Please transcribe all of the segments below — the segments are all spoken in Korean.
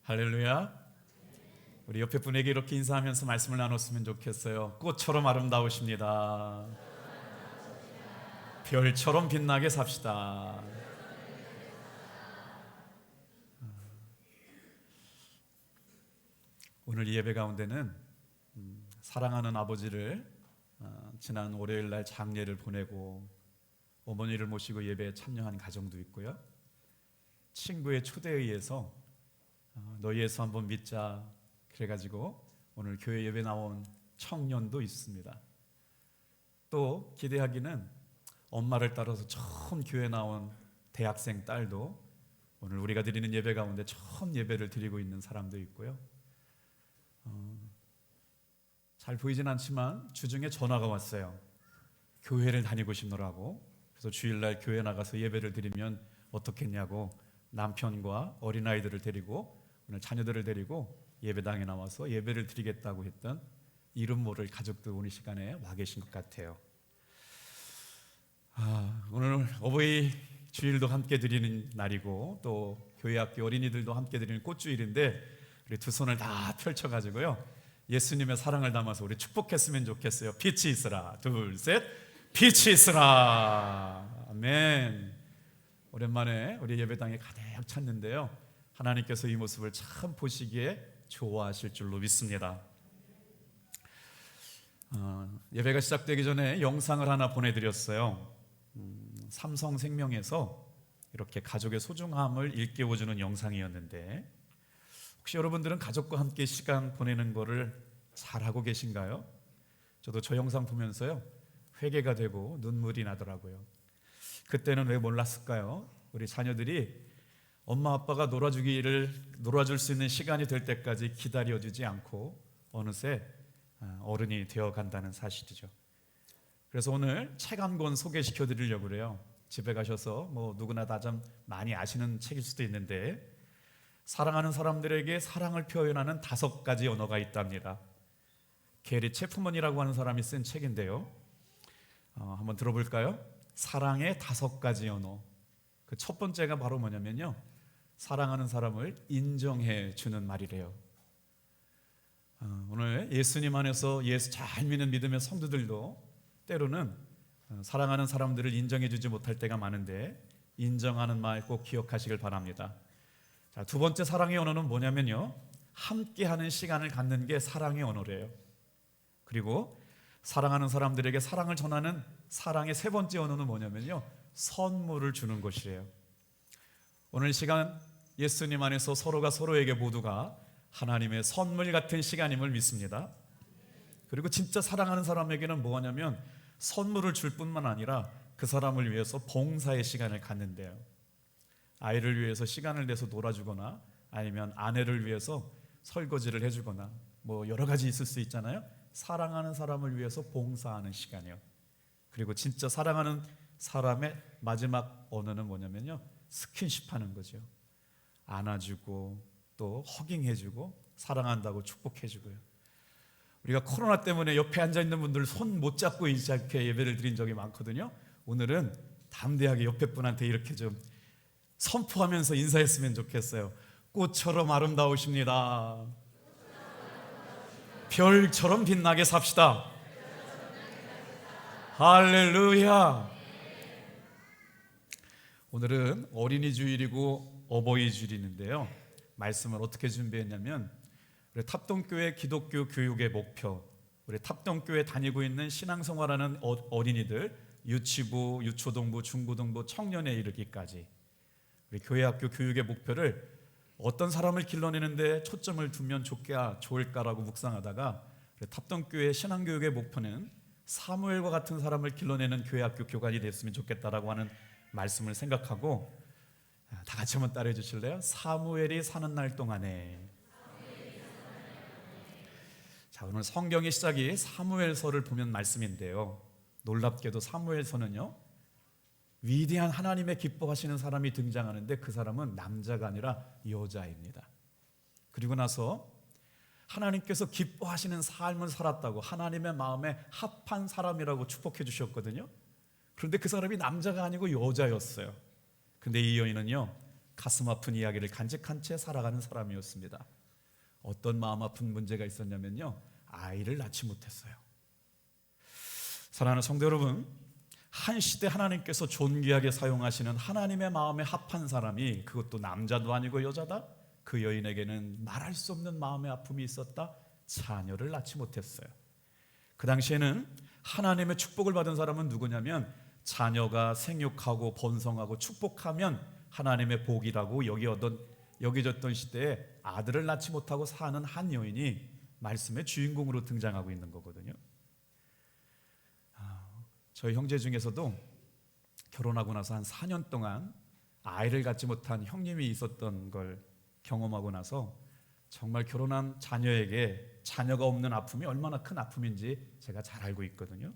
할렐루야. 우리 옆에 분에게 이렇게 인사하면서 말씀을 나눴으면 좋겠어요. 꽃처럼 아름다우십니다. 별처럼 빛나게 삽시다. 오늘 이 예배 가운데는 사랑하는 아버지를 지난 월요일 날 장례를 보내고 어머니를 모시고 예배에 참여한 가정도 있고요, 친구의 초대에 의해서 너희 예수 한번 믿자 그래가지고 오늘 교회 예배 나온 청년도 있습니다. 또 기대하기는 엄마를 따라서 처음 교회 나온 대학생 딸도 오늘 우리가 드리는 예배 가운데 처음 예배를 드리고 있는 사람도 있고요, 잘 보이진 않지만 주중에 전화가 왔어요. 교회를 다니고 싶노라고. 그래서 주일날 교회 나가서 예배를 드리면 어떻겠냐고 남편과 어린아이들을 데리고 오늘 자녀들을 데리고 예배당에 나와서 예배를 드리겠다고 했던 이름 모를 가족들 오늘 시간에 와 계신 것 같아요. 오늘 어버이 주일도 함께 드리는 날이고 또 교회 학교 어린이들도 함께 드리는 꽃주일인데 우리 두 손을 다 펼쳐가지고요, 예수님의 사랑을 담아서 우리 축복했으면 좋겠어요. 빛이 있으라. 둘, 셋. 빛이 있으라. 아멘. 오랜만에 우리 예배당에 가득 찼는데요, 하나님께서 이 모습을 참 보시기에 좋아하실 줄로 믿습니다. 예배가 시작되기 전에 영상을 하나 보내드렸어요. 삼성생명에서 이렇게 가족의 소중함을 일깨워주는 영상이었는데, 혹시 여러분들은 가족과 함께 시간 보내는 거를 잘하고 계신가요? 저도 저 영상 보면서요, 회개가 되고 눈물이 나더라고요. 그때는 왜 몰랐을까요? 우리 자녀들이 엄마 아빠가 놀아줄 수 있는 시간이 될 때까지 기다려주지 않고 어느새 어른이 되어간다는 사실이죠. 그래서 오늘 책 한 권 소개시켜 드리려고 그래요. 집에 가셔서 누구나 다 좀 많이 아시는 책일 수도 있는데, 사랑하는 사람들에게 사랑을 표현하는 5가지 언어가 있답니다. 게리 체프먼이라고 하는 사람이 쓴 책인데요, 한번 들어볼까요? 사랑의 5가지 언어. 그 첫 번째가 바로 뭐냐면요, 사랑하는 사람을 인정해 주는 말이래요. 오늘 예수님 안에서 예수 잘 믿는 믿음의 성도들도 때로는 사랑하는 사람들을 인정해 주지 못할 때가 많은데, 인정하는 말 꼭 기억하시길 바랍니다. 자, 두 번째 사랑의 언어는 뭐냐면요, 함께하는 시간을 갖는 게 사랑의 언어래요. 그리고 사랑하는 사람들에게 사랑을 전하는 사랑의 세 번째 언어는 뭐냐면요, 선물을 주는 것이래요. 오늘 시간 예수님 안에서 서로가 서로에게 모두가 하나님의 선물 같은 시간임을 믿습니다. 그리고 진짜 사랑하는 사람에게는 뭐하냐면 선물을 줄 뿐만 아니라 그 사람을 위해서 봉사의 시간을 갖는데요. 아이를 위해서 시간을 내서 놀아주거나 아니면 아내를 위해서 설거지를 해주거나 여러 가지 있을 수 있잖아요. 사랑하는 사람을 위해서 봉사하는 시간이요. 그리고 진짜 사랑하는 사람의 마지막 언어는 뭐냐면요, 스킨십 하는 거죠. 안아주고 또 허깅해주고 사랑한다고 축복해주고요. 우리가 코로나 때문에 옆에 앉아있는 분들 손 못 잡고 이렇게 예배를 드린 적이 많거든요. 오늘은 담대하게 옆에 분한테 이렇게 좀 선포하면서 인사했으면 좋겠어요. 꽃처럼 아름다우십니다. 별처럼 빛나게 삽시다. 할렐루야. 오늘은 어린이 주일이고 어버이 주일인데요, 말씀을 어떻게 준비했냐면 우리 탑동교회 기독교 교육의 목표, 우리 탑동교회 다니고 있는 신앙생활하는 어린이들, 유치부, 유초동부, 중고등부, 청년에 이르기까지 우리 교회 학교 교육의 목표를 어떤 사람을 길러내는데 초점을 두면 좋을까라고 묵상하다가 탑동교회 신앙교육의 목표는 사무엘과 같은 사람을 길러내는 교회 학교 교관이 됐으면 좋겠다라고 하는 말씀을 생각하고, 다 같이 한번 따라해 주실래요? 사무엘이 사는 날 동안에. 자, 오늘 성경의 시작이 사무엘서를 보면 말씀인데요, 놀랍게도 사무엘서는요, 위대한 하나님의 기뻐하시는 사람이 등장하는데 그 사람은 남자가 아니라 여자입니다. 그리고 나서 하나님께서 기뻐하시는 삶을 살았다고 하나님의 마음에 합한 사람이라고 축복해 주셨거든요. 그런데 그 사람이 남자가 아니고 여자였어요. 근데 이 여인은요, 가슴 아픈 이야기를 간직한 채 살아가는 사람이었습니다. 어떤 마음 아픈 문제가 있었냐면요, 아이를 낳지 못했어요. 사랑하는 성도 여러분, 한 시대 하나님께서 존귀하게 사용하시는 하나님의 마음에 합한 사람이, 그것도 남자도 아니고 여자다, 그 여인에게는 말할 수 없는 마음의 아픔이 있었다. 자녀를 낳지 못했어요. 그 당시에는 하나님의 축복을 받은 사람은 누구냐면, 자녀가 생육하고 번성하고 축복하면 하나님의 복이라고 여겨졌던 시대에 아들을 낳지 못하고 사는 한 여인이 말씀의 주인공으로 등장하고 있는 거거든요. 저희 형제 중에서도 결혼하고 나서 한 4년 동안 아이를 갖지 못한 형님이 있었던 걸 경험하고 나서 정말 결혼한 자녀에게 자녀가 없는 아픔이 얼마나 큰 아픔인지 제가 잘 알고 있거든요.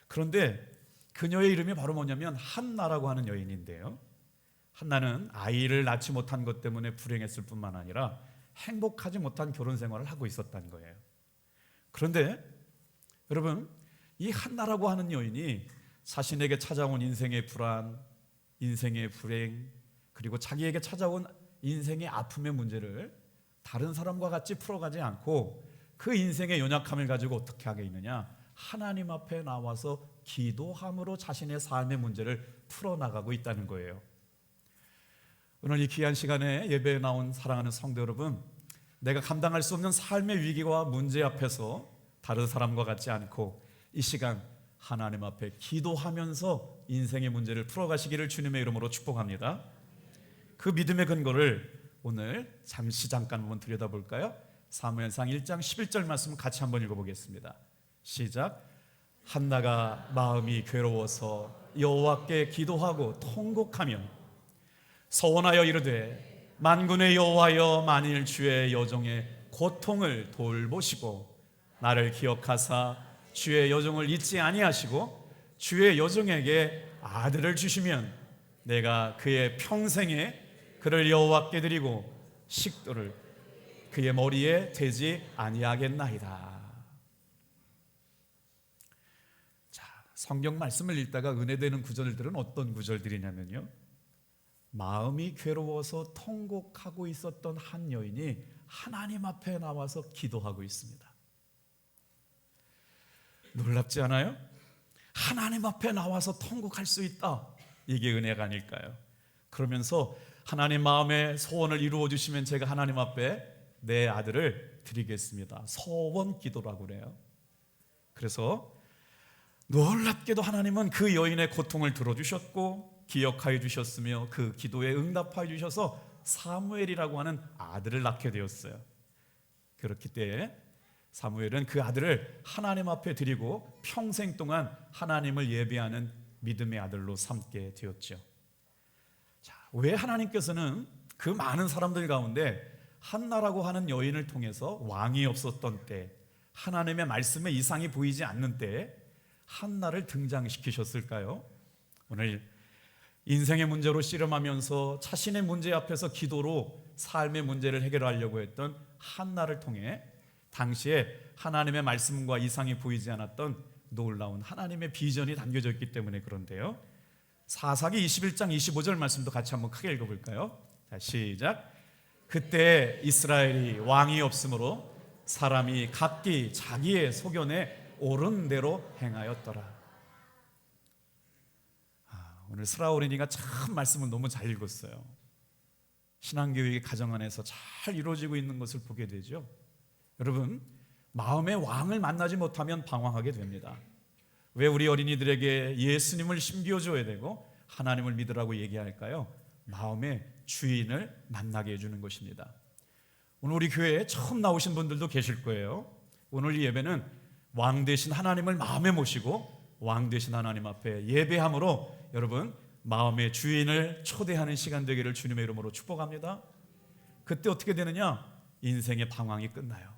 그런데 그녀의 이름이 바로 뭐냐면 한나라고 하는 여인인데요, 한나는 아이를 낳지 못한 것 때문에 불행했을 뿐만 아니라 행복하지 못한 결혼 생활을 하고 있었다는 거예요. 그런데 여러분, 이 한나라고 하는 여인이 자신에게 찾아온 인생의 불안, 인생의 불행, 그리고 자기에게 찾아온 인생의 아픔의 문제를 다른 사람과 같이 풀어가지 않고 그 인생의 연약함을 가지고 어떻게 하게 있느냐, 하나님 앞에 나와서 기도함으로 자신의 삶의 문제를 풀어나가고 있다는 거예요. 오늘 이 귀한 시간에 예배에 나온 사랑하는 성도 여러분, 내가 감당할 수 없는 삶의 위기와 문제 앞에서 다른 사람과 같지 않고 이 시간 하나님 앞에 기도하면서 인생의 문제를 풀어가시기를 주님의 이름으로 축복합니다. 그 믿음의 근거를 오늘 잠깐 한번 들여다볼까요? 사무엘상 1장 11절 말씀 같이 한번 읽어보겠습니다. 시작. 한나가 마음이 괴로워서 여호와께 기도하고 통곡하며 서원하여 이르되, 만군의 여호와여, 만일 주의 여종의 고통을 돌보시고 나를 기억하사 주의 여종을 잊지 아니하시고 주의 여종에게 아들을 주시면 내가 그의 평생에 그를 여호와께 드리고 식도를 그의 머리에 대지 아니하겠나이다. 자, 성경 말씀을 읽다가 은혜되는 구절들은 어떤 구절들이냐면요, 마음이 괴로워서 통곡하고 있었던 한 여인이 하나님 앞에 나와서 기도하고 있습니다. 놀랍지 않아요? 하나님 앞에 나와서 통곡할 수 있다, 이게 은혜가 아닐까요? 그러면서 하나님 마음의 소원을 이루어 주시면 제가 하나님 앞에 내 아들을 드리겠습니다. 소원 기도라고 그래요. 그래서 놀랍게도 하나님은 그 여인의 고통을 들어주셨고 기억하여 주셨으며 그 기도에 응답하여 주셔서 사무엘이라고 하는 아들을 낳게 되었어요. 그렇기 때문에 사무엘은 그 아들을 하나님 앞에 드리고 평생 동안 하나님을 예배하는 믿음의 아들로 삼게 되었죠. 자, 왜 하나님께서는 그 많은 사람들 가운데 한나라고 하는 여인을 통해서 왕이 없었던 때, 하나님의 말씀에 이상이 보이지 않는 때에 한나를 등장시키셨을까요? 오늘 인생의 문제로 씨름하면서 자신의 문제 앞에서 기도로 삶의 문제를 해결하려고 했던 한나를 통해 당시에 하나님의 말씀과 이상이 보이지 않았던 놀라운 하나님의 비전이 담겨져 있기 때문에 그런데요, 사사기 21장 25절 말씀도 같이 한번 크게 읽어볼까요? 자, 시작. 그때 이스라엘이 왕이 없으므로 사람이 각기 자기의 소견에 옳은 대로 행하였더라. 오늘 스라우린이가 참 말씀을 너무 잘 읽었어요. 신앙교육의 가정 안에서 잘 이루어지고 있는 것을 보게 되죠. 여러분, 마음의 왕을 만나지 못하면 방황하게 됩니다. 왜 우리 어린이들에게 예수님을 심겨줘야 되고 하나님을 믿으라고 얘기할까요? 마음의 주인을 만나게 해주는 것입니다. 오늘 우리 교회에 처음 나오신 분들도 계실 거예요. 오늘 이 예배는 왕 되신 하나님을 마음에 모시고 왕 되신 하나님 앞에 예배함으로 여러분 마음의 주인을 초대하는 시간 되기를 주님의 이름으로 축복합니다. 그때 어떻게 되느냐? 인생의 방황이 끝나요.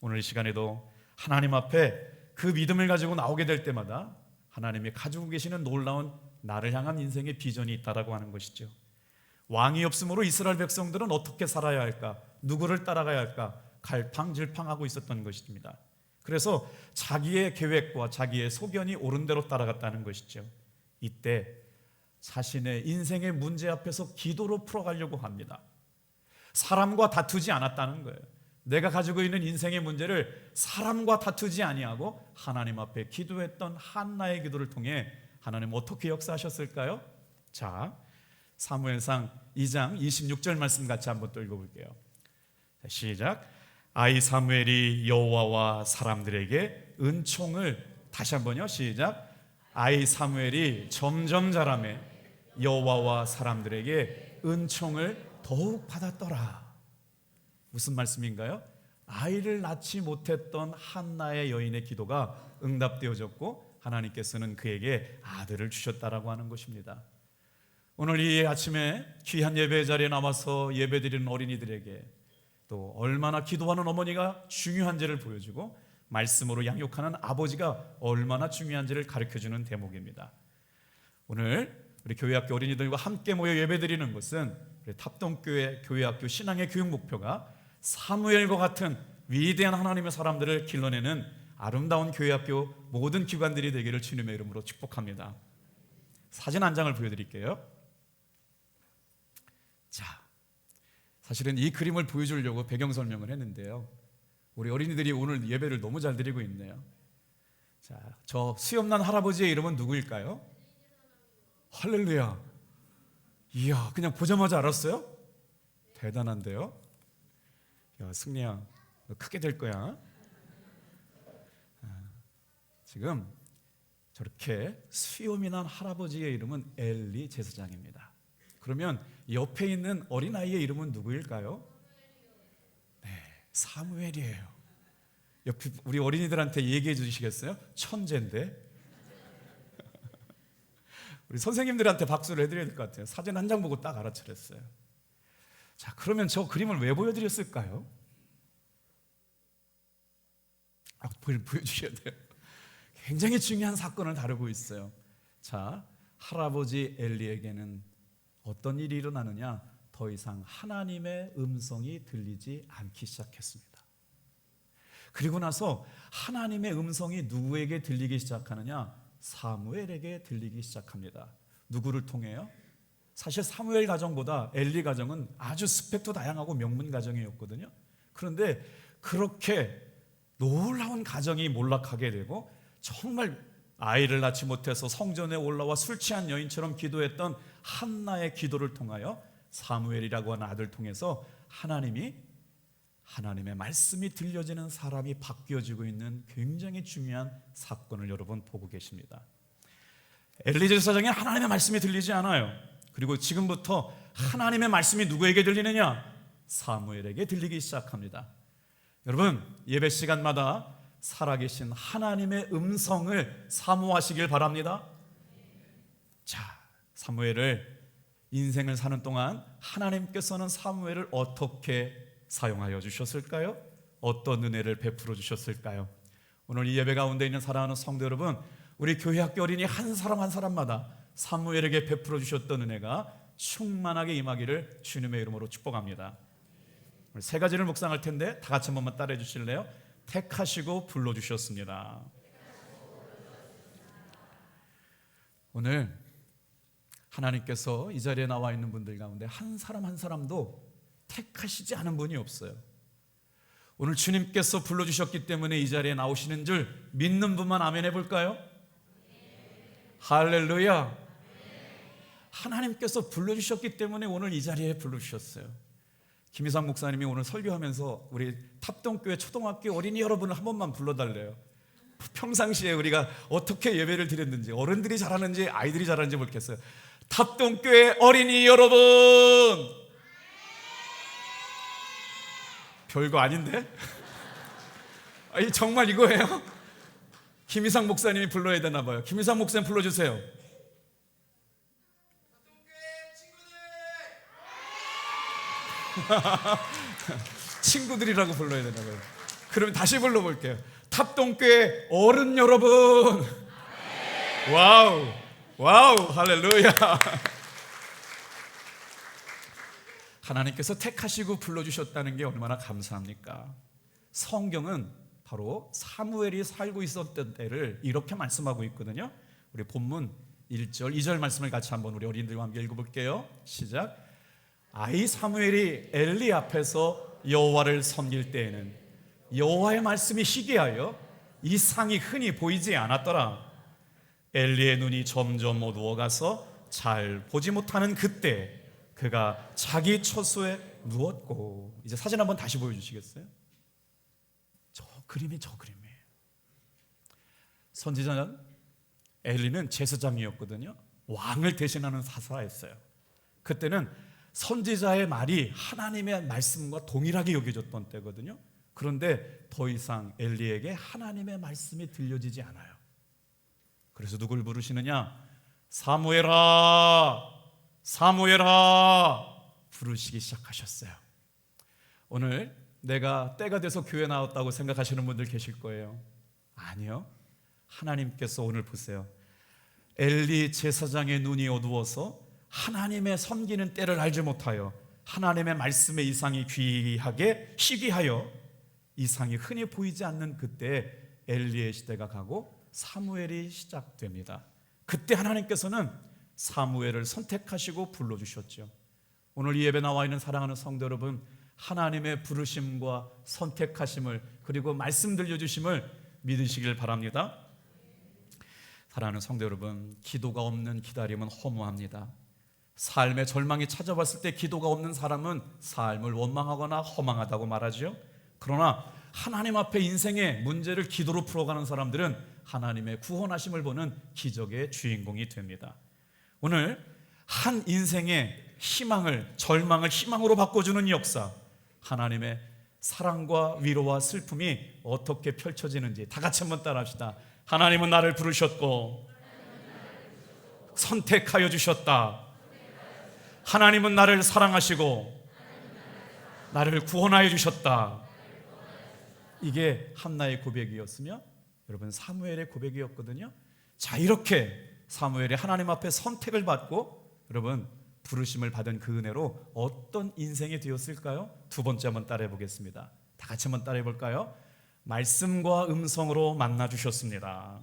오늘 이 시간에도 하나님 앞에 그 믿음을 가지고 나오게 될 때마다 하나님이 가지고 계시는 놀라운 나를 향한 인생의 비전이 있다라고 하는 것이죠. 왕이 없으므로 이스라엘 백성들은 어떻게 살아야 할까? 누구를 따라가야 할까? 갈팡질팡하고 있었던 것입니다. 그래서 자기의 계획과 자기의 소견이 옳은 대로 따라갔다는 것이죠. 이때 자신의 인생의 문제 앞에서 기도로 풀어가려고 합니다. 사람과 다투지 않았다는 거예요. 내가 가지고 있는 인생의 문제를 사람과 다투지 아니하고 하나님 앞에 기도했던 한나의 기도를 통해 하나님 어떻게 역사하셨을까요? 자, 사무엘상 2장 26절 말씀 같이 한번 또 읽어볼게요. 시작. 아이 사무엘이 여호와와 사람들에게 은총을, 다시 한번요, 시작. 아이 사무엘이 점점 자라매 여호와와 사람들에게 은총을 더욱 받았더라. 무슨 말씀인가요? 아이를 낳지 못했던 한나의 여인의 기도가 응답되어졌고 하나님께서는 그에게 아들을 주셨다라고 하는 것입니다. 오늘 이 아침에 귀한 예배 자리에 나와서 예배드리는 어린이들에게 또 얼마나 기도하는 어머니가 중요한지를 보여주고 말씀으로 양육하는 아버지가 얼마나 중요한지를 가르쳐주는 대목입니다. 오늘 우리 교회학교 어린이들과 함께 모여 예배드리는 것은 우리 탑동교회 교회학교 신앙의 교육 목표가 사무엘과 같은 위대한 하나님의 사람들을 길러내는 아름다운 교회학교 모든 기관들이 되기를 주님의 이름으로 축복합니다. 사진 한 장을 보여드릴게요. 자, 사실은 이 그림을 보여주려고 배경 설명을 했는데요, 우리 어린이들이 오늘 예배를 너무 잘 드리고 있네요. 자, 저 수염난 할아버지의 이름은 누구일까요? 할렐루야. 이야, 그냥 보자마자 알았어요? 대단한데요? 야, 승리야, 너 크게 될 거야. 지금 저렇게 수염이 난 할아버지의 이름은 엘리 제사장입니다. 그러면 옆에 있는 어린아이의 이름은 누구일까요? 네, 사무엘이에요. 옆에 우리 어린이들한테 얘기해 주시겠어요? 천재인데. 우리 선생님들한테 박수를 해드려야 될 것 같아요. 사진 한 장 보고 딱 알아차렸어요. 자, 그러면 저 그림을 왜 보여드렸을까요? 보여주셔야 돼요. 굉장히 중요한 사건을 다루고 있어요. 자, 할아버지 엘리에게는 어떤 일이 일어나느냐? 더 이상 하나님의 음성이 들리지 않기 시작했습니다. 그리고 나서 하나님의 음성이 누구에게 들리기 시작하느냐? 사무엘에게 들리기 시작합니다. 누구를 통해요? 사실 사무엘 가정보다 엘리 가정은 아주 스펙도 다양하고 명문 가정이었거든요. 그런데 그렇게 놀라운 가정이 몰락하게 되고 정말 아이를 낳지 못해서 성전에 올라와 술 취한 여인처럼 기도했던 한나의 기도를 통하여 사무엘이라고 하는 아들 통해서 하나님의 말씀이 들려지는 사람이 바뀌어지고 있는 굉장히 중요한 사건을 여러분 보고 계십니다. 엘리 제사장에 하나님의 말씀이 들리지 않아요. 그리고 지금부터 하나님의 말씀이 누구에게 들리느냐? 사무엘에게 들리기 시작합니다. 여러분, 예배 시간마다 살아계신 하나님의 음성을 사모하시길 바랍니다. 자, 사무엘을 인생을 사는 동안 하나님께서는 사무엘을 어떻게 사용하여 주셨을까요? 어떤 은혜를 베풀어 주셨을까요? 오늘 이 예배 가운데 있는 사랑하는 성도 여러분, 우리 교회학교 어린이 한 사람 한 사람마다 사무엘에게 베풀어 주셨던 은혜가 충만하게 임하기를 주님의 이름으로 축복합니다. 세 가지를 묵상할 텐데 다 같이 한 번만 따라해 주실래요? 택하시고 불러주셨습니다. 오늘 하나님께서 이 자리에 나와 있는 분들 가운데 한 사람 한 사람도 택하시지 않은 분이 없어요. 오늘 주님께서 불러주셨기 때문에 이 자리에 나오시는 줄 믿는 분만 아멘 해볼까요? 할렐루야. 하나님께서 불러주셨기 때문에 오늘 이 자리에 불러주셨어요. 김희상 목사님이 오늘 설교하면서 우리 탑동교회 초등학교 어린이 여러분을 한 번만 불러달래요. 평상시에 우리가 어떻게 예배를 드렸는지, 어른들이 잘하는지 아이들이 잘하는지 모르겠어요. 탑동교회 어린이 여러분, 별거 아닌데? 아니, 정말 이거예요? 김희상 목사님이 불러야 되나 봐요. 김희상 목사님 불러주세요. 친구들이라고 불러야 되나 봐요. 그러면 다시 불러볼게요. 탑동교회 어른 여러분. 와우, 와우, 할렐루야. 하나님께서 택하시고 불러주셨다는 게 얼마나 감사합니까? 성경은 바로 사무엘이 살고 있었던 때를 이렇게 말씀하고 있거든요. 우리 본문 1절 2절 말씀을 같이 한번 우리 어린이들과 함께 읽어볼게요. 시작. 아이 사무엘이 엘리 앞에서 여호와를 섬길 때에는 여호와의 말씀이 희귀하여 이상이 흔히 보이지 않았더라. 엘리의 눈이 점점 어두워가서 잘 보지 못하는 그때 그가 자기 처소에 누웠고. 이제 사진 한번 다시 보여주시겠어요? 저 그림이에요. 선지자 엘리는 제사장이었거든요. 왕을 대신하는 사사였어요. 그때는 선지자의 말이 하나님의 말씀과 동일하게 여겨졌던 때거든요. 그런데 더 이상 엘리에게 하나님의 말씀이 들려지지 않아요. 그래서 누굴 부르시느냐? 사무엘아, 사무엘아 부르시기 시작하셨어요. 오늘 내가 때가 돼서 교회 나왔다고 생각하시는 분들 계실 거예요. 아니요. 하나님께서 오늘 보세요. 엘리 제사장의 눈이 어두워서 하나님의 섬기는 때를 알지 못하여 하나님의 말씀의 이상이 귀하게 희귀하여 이상이 흔히 보이지 않는 그때 엘리의 시대가 가고 사무엘이 시작됩니다. 그때 하나님께서는 사무엘을 선택하시고 불러주셨죠. 오늘 이 예배 나와 있는 사랑하는 성도 여러분, 하나님의 부르심과 선택하심을 그리고 말씀 들려주심을 믿으시길 바랍니다. 사랑하는 성도 여러분, 기도가 없는 기다림은 허무합니다. 삶의 절망이 찾아왔을 때 기도가 없는 사람은 삶을 원망하거나 허망하다고 말하죠. 그러나 하나님 앞에 인생의 문제를 기도로 풀어가는 사람들은 하나님의 구원하심을 보는 기적의 주인공이 됩니다. 오늘 한 인생의 희망을, 절망을 희망으로 바꿔주는 역사, 하나님의 사랑과 위로와 슬픔이 어떻게 펼쳐지는지 다 같이 한번 따라합시다. 하나님은 나를 부르셨고 선택하여 주셨다. 하나님은 나를 사랑하시고 나를 구원하여 주셨다. 이게 한나의 고백이었으며 여러분 사무엘의 고백이었거든요. 자, 이렇게 사무엘이 하나님 앞에 선택을 받고 여러분 부르심을 받은 그 은혜로 어떤 인생이 되었을까요? 두 번째 한번 따라해 보겠습니다. 다 같이 한번 따라해 볼까요? 말씀과 음성으로 만나 주셨습니다.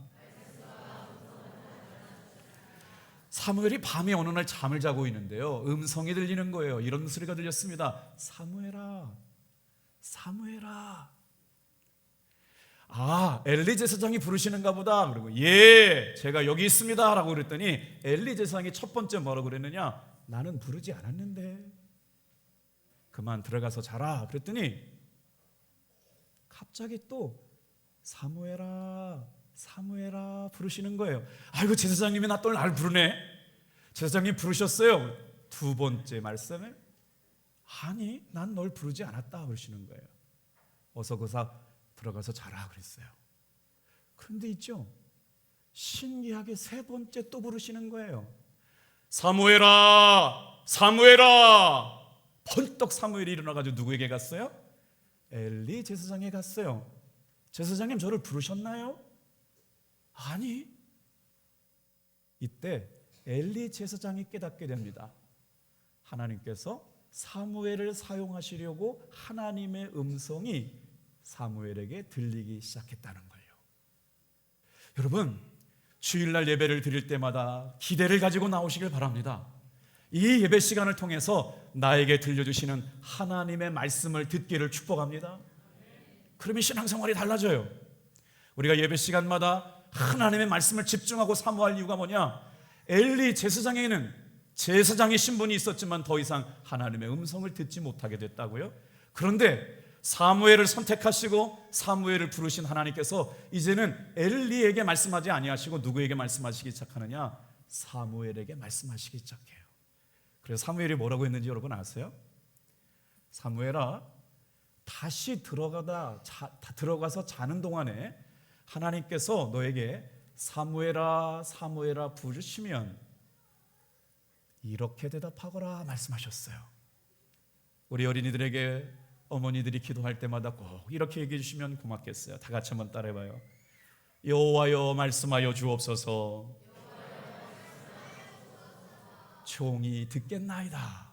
사무엘이 밤에 어느 날 잠을 자고 있는데요, 음성이 들리는 거예요. 이런 소리가 들렸습니다. 사무엘아, 사무엘아. 아, 엘리 제사장이 부르시는가 보다. 그리고 예, 제가 여기 있습니다 라고 그랬더니 엘리 제사장이 첫 번째 뭐라고 그랬느냐? 나는 부르지 않았는데 그만 들어가서 자라 그랬더니 갑자기 또 사무엘아, 사무엘아 부르시는 거예요. 아이고, 제사장님이 나 또 날 부르네. 제사장님 부르셨어요. 두 번째 말씀에 아니, 난 널 부르지 않았다 그러시는 거예요. 어서 거사 들어가서 자라 그랬어요. 그런데 있죠, 신기하게 세 번째 또 부르시는 거예요. 사무엘아, 사무엘아. 번떡 사무엘이 일어나가지고 누구에게 갔어요? 엘리 제사장에 갔어요. 제사장님, 저를 부르셨나요? 아니. 이때 엘리 제사장이 깨닫게 됩니다. 하나님께서 사무엘을 사용하시려고 하나님의 음성이 사무엘에게 들리기 시작했다는 거예요. 여러분, 주일날 예배를 드릴 때마다 기대를 가지고 나오시길 바랍니다. 이 예배 시간을 통해서 나에게 들려주시는 하나님의 말씀을 듣기를 축복합니다. 그러면 신앙생활이 달라져요. 우리가 예배 시간마다 하나님의 말씀을 집중하고 사모할 이유가 뭐냐? 엘리 제사장에는 제사장의 신분이 있었지만 더 이상 하나님의 음성을 듣지 못하게 됐다고요. 그런데 사무엘을 선택하시고 사무엘을 부르신 하나님께서 이제는 엘리에게 말씀하지 아니하시고 누구에게 말씀하시기 시작하느냐? 사무엘에게 말씀하시기 시작해요. 그래서 사무엘이 뭐라고 했는지 여러분 아세요? 사무엘아, 다시 들어가서 자는 동안에 하나님께서 너에게 사무엘아, 사무엘아 부르시면 이렇게 대답하거라 말씀하셨어요. 우리 어린이들에게 어머니들이 기도할 때마다 꼭 이렇게 얘기해 주시면 고맙겠어요. 다 같이 한번 따라해봐요. 여호와여 말씀하여 주옵소서. 종이 듣겠나이다.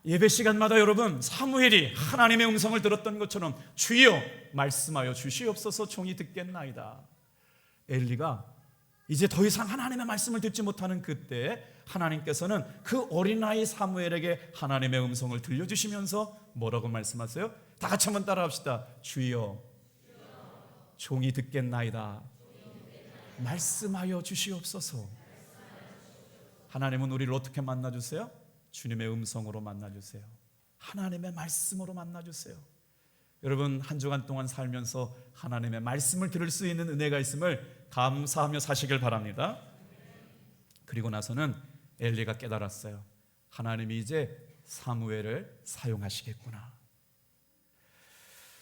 예배 시간마다 여러분, 사무엘이 하나님의 음성을 들었던 것처럼 주여 말씀하여 주시옵소서, 종이 듣겠나이다. 엘리가 이제 더 이상 하나님의 말씀을 듣지 못하는 그때 하나님께서는 그 어린아이 사무엘에게 하나님의 음성을 들려주시면서 뭐라고 말씀하세요? 다 같이 한번 따라합시다. 주여, 종이 듣겠나이다. 말씀하여 주시옵소서. 하나님은 우리를 어떻게 만나주세요? 주님의 음성으로 만나주세요. 하나님의 말씀으로 만나주세요. 여러분, 한 주간 동안 살면서 하나님의 말씀을 들을 수 있는 은혜가 있음을 감사하며 사시길 바랍니다. 그리고 나서는 엘리가 깨달았어요. 하나님이 이제 사무엘을 사용하시겠구나.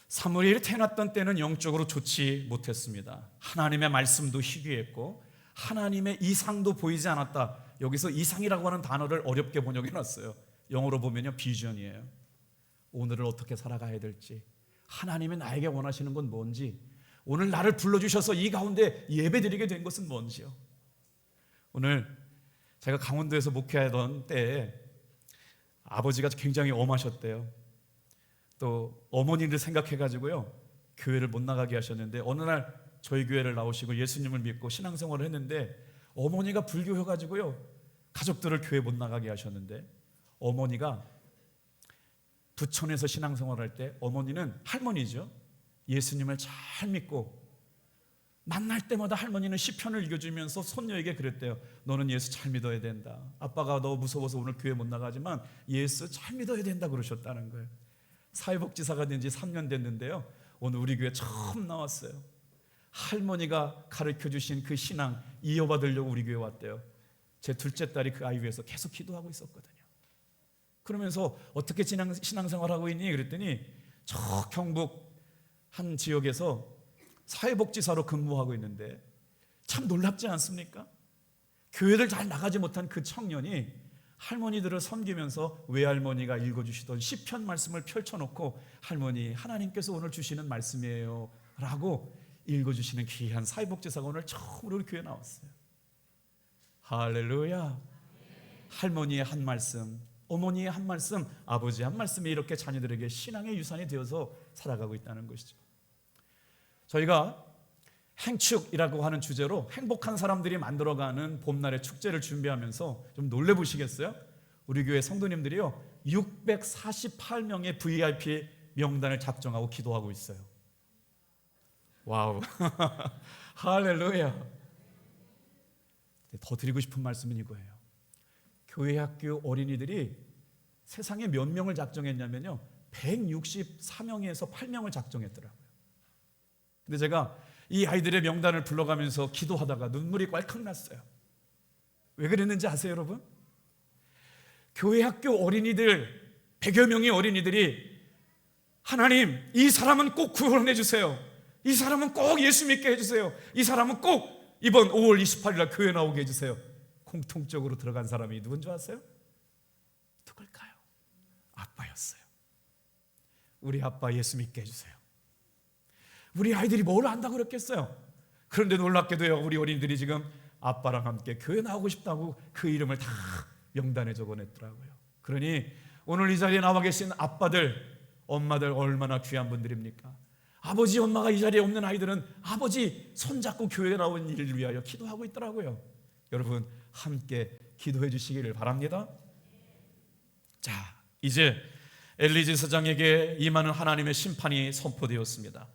사무엘이 태어났던 때는 영적으로 좋지 못했습니다. 하나님의 말씀도 희귀했고 하나님의 이상도 보이지 않았다. 여기서 이상이라고 하는 단어를 어렵게 번역해 놨어요. 영어로 보면요, 비전이에요. 오늘을 어떻게 살아가야 될지, 하나님이 나에게 원하시는 건 뭔지, 오늘 나를 불러주셔서 이 가운데 예배드리게 된 것은 뭔지요. 오늘 제가 강원도에서 목회하던 때에 아버지가 굉장히 엄하셨대요. 또 어머니를 생각해가지고요, 교회를 못 나가게 하셨는데 어느 날 저희 교회를 나오시고 예수님을 믿고 신앙생활을 했는데 어머니가 불교여가지고요, 가족들을 교회 못 나가게 하셨는데 어머니가 부천에서 신앙생활할 때 어머니는 할머니죠. 예수님을 잘 믿고 만날 때마다 할머니는 시편을 읽어주면서 손녀에게 그랬대요. 너는 예수 잘 믿어야 된다. 아빠가 너 무서워서 오늘 교회 못 나가지만 예수 잘 믿어야 된다 그러셨다는 거예요. 사회복지사가 된 지 3년 됐는데요, 오늘 우리 교회 처음 나왔어요. 할머니가 가르쳐주신 그 신앙 이어받으려고 우리 교회 왔대요. 제 둘째 딸이 그 아이 위해서 계속 기도하고 있었거든요. 그러면서 어떻게 신앙생활하고 있니? 그랬더니 저 경북 한 지역에서 사회복지사로 근무하고 있는데 참 놀랍지 않습니까? 교회를 잘 나가지 못한 그 청년이 할머니들을 섬기면서 외할머니가 읽어주시던 시편 말씀을 펼쳐놓고 할머니, 하나님께서 오늘 주시는 말씀이에요 라고 읽어주시는 귀한 사회복지사가 오늘 처음으로 우리 교회에 나왔어요. 할렐루야. 할머니의 한 말씀, 어머니의 한 말씀, 아버지의 한 말씀이 이렇게 자녀들에게 신앙의 유산이 되어서 살아가고 있다는 것이죠. 저희가 행축이라고 하는 주제로 행복한 사람들이 만들어가는 봄날의 축제를 준비하면서 좀 놀래보시겠어요? 우리 교회 성도님들이요, 648명의 VIP 명단을 작성하고 기도하고 있어요. 와우. 할렐루야. 더 드리고 싶은 말씀은 이거예요. 교회 학교 어린이들이 세상에 몇 명을 작정했냐면요, 164명에서 8명을 작정했더라고요. 근데 제가 이 아이들의 명단을 불러가면서 기도하다가 눈물이 꽐칵 났어요. 왜 그랬는지 아세요, 여러분? 교회 학교 어린이들 100여 명의 어린이들이 하나님, 이 사람은 꼭 구원해 주세요. 이 사람은 꼭 예수 믿게 해주세요. 이 사람은 꼭 이번 5월 28일 날 교회 나오게 해주세요. 공통적으로 들어간 사람이 누군지 아세요? 누굴까요? 아빠였어요. 우리 아빠 예수 믿게 해주세요. 우리 아이들이 뭘 안다고 그랬겠어요? 그런데 놀랍게도요, 우리 어린이들이 지금 아빠랑 함께 교회 나오고 싶다고 그 이름을 다 명단에 적어냈더라고요. 그러니 오늘 이 자리에 나와 계신 아빠들, 엄마들 얼마나 귀한 분들입니까? 아버지, 엄마가 이 자리에 없는 아이들은 아버지 손잡고 교회에 나온 일을 위하여 기도하고 있더라고요. 여러분, 함께 기도해 주시기를 바랍니다. 자, 이제 엘리 제사장에게 임하는 하나님의 심판이 선포되었습니다.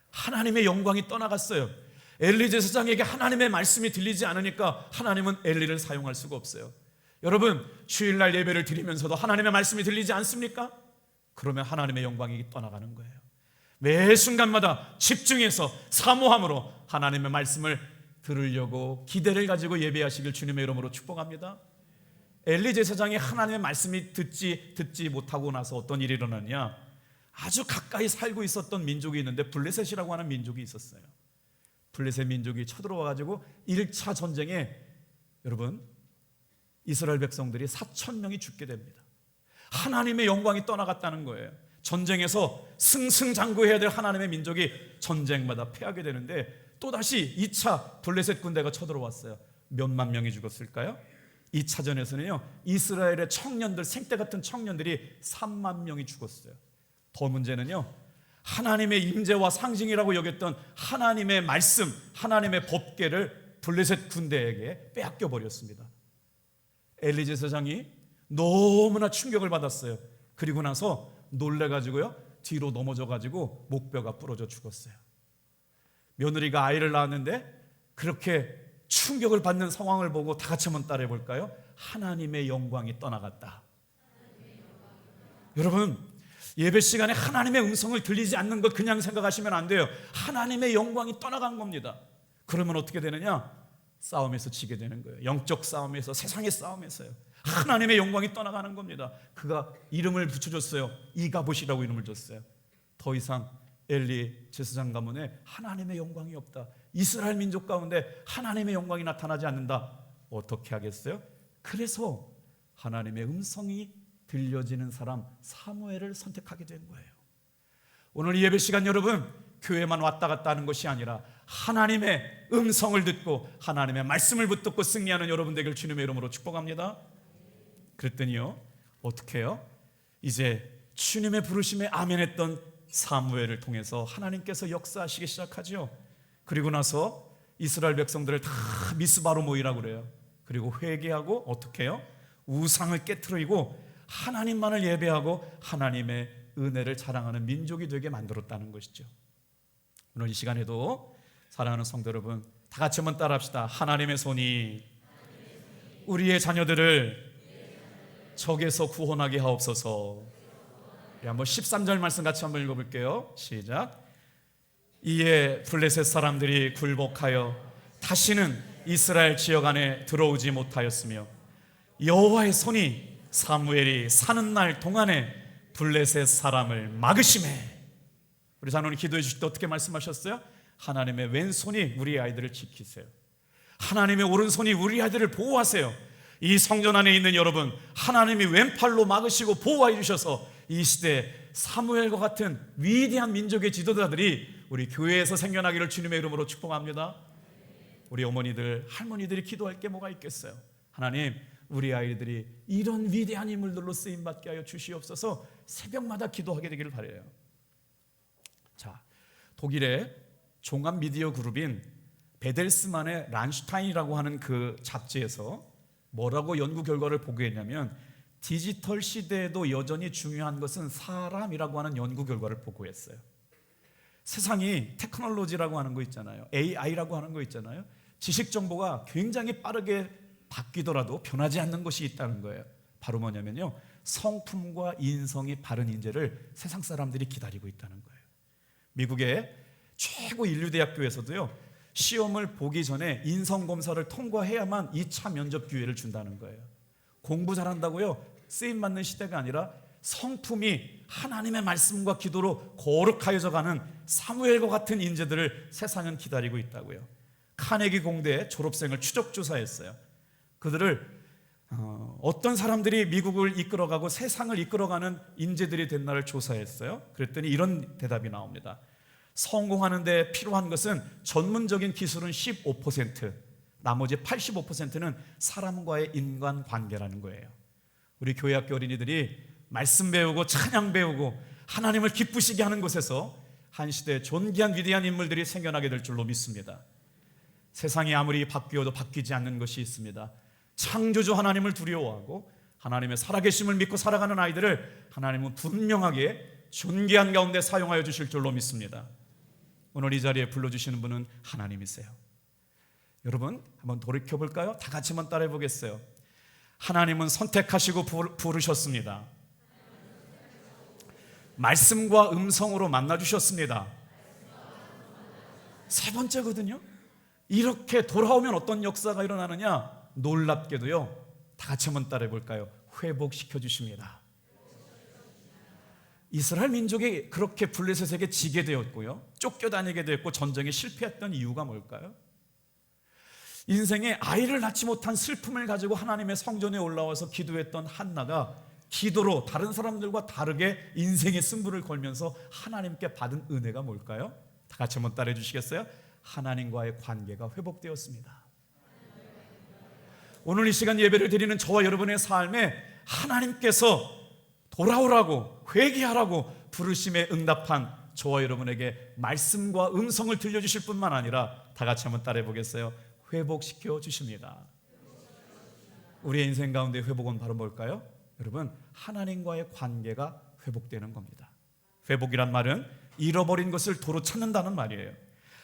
하나님의 영광이 떠나갔어요. 엘리 제사장에게 하나님의 말씀이 들리지 않으니까 하나님은 엘리를 사용할 수가 없어요. 여러분, 주일날 예배를 드리면서도 하나님의 말씀이 들리지 않습니까? 그러면 하나님의 영광이 떠나가는 거예요. 매 순간마다 집중해서 사모함으로 하나님의 말씀을 들으려고 기대를 가지고 예배하시길 주님의 이름으로 축복합니다. 엘리 제사장이 하나님의 말씀이 듣지 못하고 나서 어떤 일이 일어나냐, 아주 가까이 살고 있었던 민족이 있는데 블레셋이라고 하는 민족이 있었어요. 블레셋 민족이 쳐들어와 가지고 1차 전쟁에 여러분, 이스라엘 백성들이 4,000명이 죽게 됩니다. 하나님의 영광이 떠나갔다는 거예요. 전쟁에서 승승장구해야 될 하나님의 민족이 전쟁마다 패하게 되는데 또다시 2차 블레셋 군대가 쳐들어왔어요. 몇만 명이 죽었을까요? 2차전에서는요, 이스라엘의 청년들, 생떼 같은 청년들이 3만 명이 죽었어요. 더 문제는요, 하나님의 임재와 상징이라고 여겼던 하나님의 말씀, 하나님의 법궤를 블레셋 군대에게 빼앗겨 버렸습니다. 엘리 제사장이 너무나 충격을 받았어요. 그리고 나서 놀래가지고요, 뒤로 넘어져가지고 목뼈가 부러져 죽었어요. 며느리가 아이를 낳았는데 그렇게 충격을 받는 상황을 보고 다 같이 한번 따라해 볼까요? 하나님의 영광이 떠나갔다. 여러분, 예배 시간에 하나님의 음성을 들리지 않는 것 그냥 생각하시면 안 돼요. 하나님의 영광이 떠나간 겁니다. 그러면 어떻게 되느냐? 싸움에서 지게 되는 거예요. 영적 싸움에서, 세상의 싸움에서요. 하나님의 영광이 떠나가는 겁니다. 그가 이름을 붙여줬어요. 이가봇이라고 이름을 줬어요. 더 이상 엘리 제사장 가문에 하나님의 영광이 없다. 이스라엘 민족 가운데 하나님의 영광이 나타나지 않는다. 어떻게 하겠어요? 그래서 하나님의 음성이 들려지는 사람 사무엘을 선택하게 된 거예요. 오늘 이 예배 시간 여러분, 교회만 왔다 갔다 하는 것이 아니라 하나님의 음성을 듣고 하나님의 말씀을 붙듣고 승리하는 여러분 되길 주님의 이름으로 축복합니다. 그랬더니요, 어떻게 해요? 이제 주님의 부르심에 아멘했던 사무엘을 통해서 하나님께서 역사하시기 시작하죠. 그리고 나서 이스라엘 백성들을 다 미스바로 모이라고 그래요. 그리고 회개하고 어떻게 해요? 우상을 깨트리고 하나님만을 예배하고 하나님의 은혜를 자랑하는 민족이 되게 만들었다는 것이죠. 오늘 이 시간에도 사랑하는 성도 여러분, 다 같이 한번 따라합시다. 하나님의 손이 우리의 자녀들을 적에서 구원하게 하옵소서. 한번 13절 말씀 같이 한번 읽어볼게요. 시작. 이에 블레셋 사람들이 굴복하여 다시는 이스라엘 지역 안에 들어오지 못하였으며 여호와의 손이 사무엘이 사는 날 동안에 블레셋 사람을 막으심에. 우리 자녀는 기도해 주실 때 어떻게 말씀하셨어요? 하나님의 왼손이 우리 아이들을 지키세요. 하나님의 오른손이 우리 아이들을 보호하세요. 이 성전 안에 있는 여러분, 하나님이 왼팔로 막으시고 보호해 주셔서 이 시대 사무엘과 같은 위대한 민족의 지도자들이 우리 교회에서 생겨나기를 주님의 이름으로 축복합니다. 우리 어머니들, 할머니들이 기도할 게 뭐가 있겠어요? 하나님, 우리 아이들이 이런 위대한 인물들로 쓰임받게 하여 주시옵소서. 새벽마다 기도하게 되기를 바라요. 자, 독일의 종합 미디어 그룹인 베델스만의 란슈타인이라고 하는 그 잡지에서 뭐라고 연구 결과를 보고했냐면, 디지털 시대에도 여전히 중요한 것은 사람이라고 하는 연구 결과를 보고했어요. 세상이 테크놀로지라고 하는 거 있잖아요. AI라고 하는 거 있잖아요. 지식 정보가 굉장히 빠르게 바뀌더라도 변하지 않는 것이 있다는 거예요. 바로 뭐냐면요, 성품과 인성이 바른 인재를 세상 사람들이 기다리고 있다는 거예요. 미국의 최고 인류대학교에서도요, 시험을 보기 전에 인성검사를 통과해야만 2차 면접 기회를 준다는 거예요. 공부 잘한다고요 쓰임받는 시대가 아니라 성품이 하나님의 말씀과 기도로 거룩하여져 가는 사무엘과 같은 인재들을 세상은 기다리고 있다고요. 카네기 공대 졸업생을 추적 조사했어요. 그들을 어떤 사람들이 미국을 이끌어가고 세상을 이끌어가는 인재들이 됐나를 조사했어요. 그랬더니 이런 대답이 나옵니다. 성공하는 데 필요한 것은 전문적인 기술은 15%, 나머지 85%는 사람과의 인간관계라는 거예요. 우리 교회학교 어린이들이 말씀 배우고 찬양 배우고 하나님을 기쁘시게 하는 곳에서 한 시대에 존귀한 위대한 인물들이 생겨나게 될 줄로 믿습니다. 세상이 아무리 바뀌어도 바뀌지 않는 것이 있습니다. 창조주 하나님을 두려워하고 하나님의 살아계심을 믿고 살아가는 아이들을 하나님은 분명하게 존귀한 가운데 사용하여 주실 줄로 믿습니다. 오늘 이 자리에 불러주시는 분은 하나님이세요. 여러분 한번 돌이켜볼까요? 다 같이 한번 따라해 보겠어요. 하나님은 선택하시고 부르셨습니다. 말씀과 음성으로 만나주셨습니다. 세 번째거든요. 이렇게 돌아오면 어떤 역사가 일어나느냐? 놀랍게도요, 다 같이 한번 따라해 볼까요? 회복시켜 주십니다. 이스라엘 민족이 그렇게 블레셋에게 지게 되었고요, 쫓겨다니게 되었고 전쟁에 실패했던 이유가 뭘까요? 인생에 아이를 낳지 못한 슬픔을 가지고 하나님의 성전에 올라와서 기도했던 한나가 기도로 다른 사람들과 다르게 인생의 승부를 걸면서 하나님께 받은 은혜가 뭘까요? 다 같이 한번 따라해 주시겠어요? 하나님과의 관계가 회복되었습니다. 오늘 이 시간 예배를 드리는 저와 여러분의 삶에 하나님께서 돌아오라고 회개하라고 부르심에 응답한 저와 여러분에게 말씀과 음성을 들려주실 뿐만 아니라 다 같이 한번 따라해 보겠어요? 회복시켜 주십니다. 우리의 인생 가운데 회복은 바로 뭘까요? 여러분, 하나님과의 관계가 회복되는 겁니다. 회복이란 말은 잃어버린 것을 도로 찾는다는 말이에요.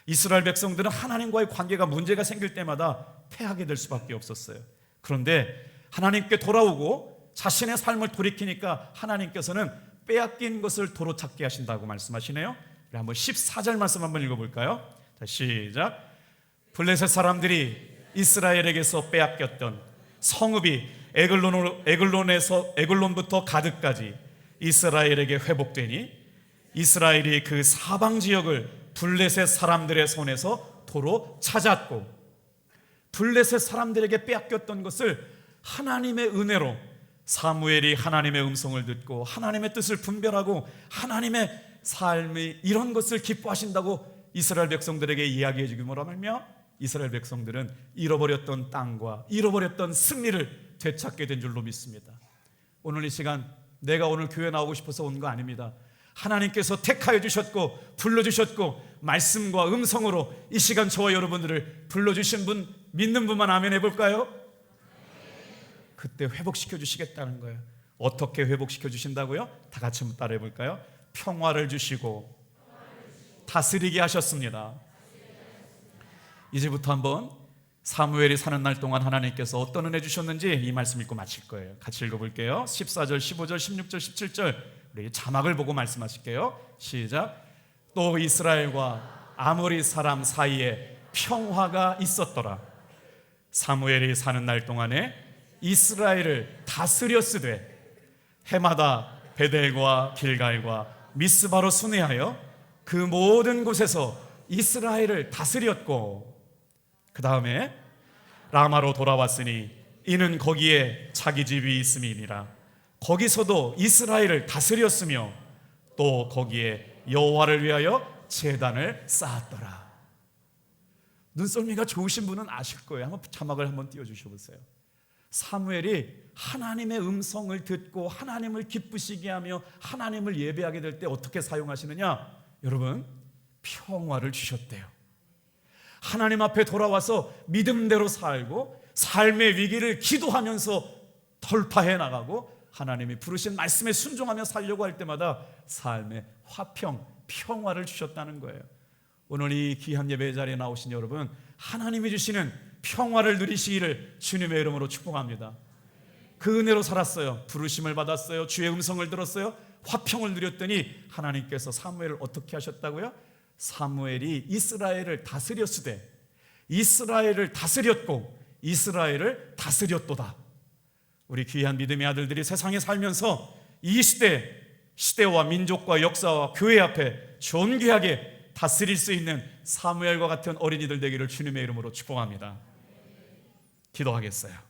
이스라엘 백성들은 하나님과의 관계가 문제가 생길 때마다 패하게 될 수밖에 없었어요. 그런데 하나님께 돌아오고 자신의 삶을 돌이키니까 하나님께서는 빼앗긴 것을 도로 찾게 하신다고 말씀하시네요. 우리 한번 14절 말씀 한번 읽어볼까요? 자, 시작. 블레셋 사람들이 이스라엘에게서 빼앗겼던 성읍이 에글론부터 가드까지 이스라엘에게 회복되니 이스라엘이 그 사방 지역을 블레셋 사람들의 손에서 도로 찾았고, 블레셋 사람들에게 빼앗겼던 것을 하나님의 은혜로 사무엘이 하나님의 음성을 듣고 하나님의 뜻을 분별하고 하나님의 삶이 이런 것을 기뻐하신다고 이스라엘 백성들에게 이야기해 주기로 하며 이스라엘 백성들은 잃어버렸던 땅과 잃어버렸던 승리를 되찾게 된 줄로 믿습니다. 오늘 이 시간 내가 오늘 교회 나오고 싶어서 온 거 아닙니다. 하나님께서 택하여 주셨고 불러주셨고 말씀과 음성으로 이 시간 저와 여러분들을 불러주신 분, 믿는 분만 아멘 해볼까요? 그때 회복시켜 주시겠다는 거예요. 어떻게 회복시켜 주신다고요? 다 같이 한번 따라해 볼까요? 평화를 주시고 다스리게 하셨습니다. 이제부터 한번 사무엘이 사는 날 동안 하나님께서 어떤 은혜 주셨는지 이 말씀 읽고 마칠 거예요. 같이 읽어볼게요. 14절, 15절, 16절, 17절 우리 자막을 보고 말씀하실게요. 시작. 또 이스라엘과 아모리 사람 사이에 평화가 있었더라. 사무엘이 사는 날 동안에 이스라엘을 다스렸으되 해마다 베델과 길갈과 미스바로 순회하여 그 모든 곳에서 이스라엘을 다스렸고, 그 다음에 라마로 돌아왔으니 이는 거기에 자기 집이 있음이니라. 거기서도 이스라엘을 다스렸으며 또 거기에 여호와를 위하여 제단을 쌓았더라. 눈썰미가 좋으신 분은 아실 거예요. 한번 자막을 한번 띄워주셔보세요. 사무엘이 하나님의 음성을 듣고 하나님을 기쁘시게 하며 하나님을 예배하게 될 때 어떻게 사용하시느냐? 여러분, 평화를 주셨대요. 하나님 앞에 돌아와서 믿음대로 살고 삶의 위기를 기도하면서 돌파해 나가고 하나님이 부르신 말씀에 순종하며 살려고 할 때마다 삶의 화평, 평화를 주셨다는 거예요. 오늘 이 귀한 예배 자리에 나오신 여러분, 하나님이 주시는 평화를 누리시기를 주님의 이름으로 축복합니다. 그 은혜로 살았어요. 부르심을 받았어요. 주의 음성을 들었어요. 화평을 누렸더니 하나님께서 사무엘을 어떻게 하셨다고요? 사무엘이 이스라엘을 다스렸으되 이스라엘을 다스렸고 이스라엘을 다스렸도다. 우리 귀한 믿음의 아들들이 세상에 살면서 이 시대와 민족과 역사와 교회 앞에 존귀하게 다스릴 수 있는 사무엘과 같은 어린이들 되기를 주님의 이름으로 축복합니다. 기도하겠어요.